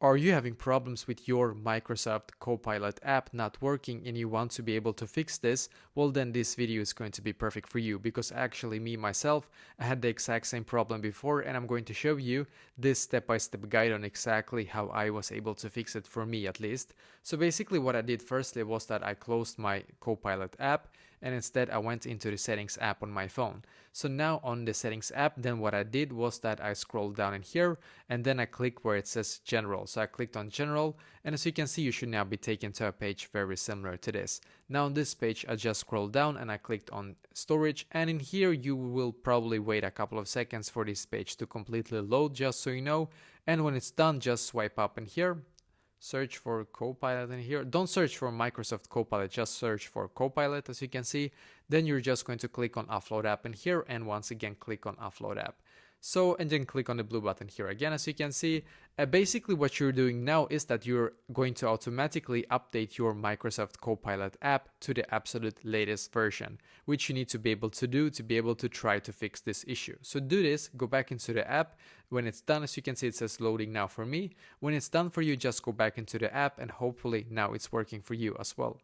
Are you having problems with your Microsoft Copilot app not working and you want to be able to fix this? Well, then this video is going to be perfect for you, because actually me myself, I had the exact same problem before, and I'm going to show you this step-by-step guide on exactly how I was able to fix it, for me at least. So basically what I did firstly was that I closed my Copilot app and instead I went into the settings app on my phone. So now on the settings app, then what I did was that I scrolled down in here and then I clicked where it says general. So I clicked on general, and as you can see, you should now be taken to a page very similar to this. Now on this page, I just scrolled down and I clicked on storage, and in here you will probably wait a couple of seconds for this page to completely load, just so you know. And when it's done, just swipe up in here, search for Copilot in here. Don't search for Microsoft Copilot, just search for Copilot, as you can see. Then you're just going to click on Offload App in here, and once again click on Offload App. So, and then click on the blue button here again, as you can see. Basically what you're doing now is that you're going to automatically update your Microsoft Copilot app to the absolute latest version, which you need to be able to do to be able to try to fix this issue. So do this, go back into the app. When it's done, as you can see, it says loading now for me. When it's done for you, just go back into the app and hopefully now it's working for you as well.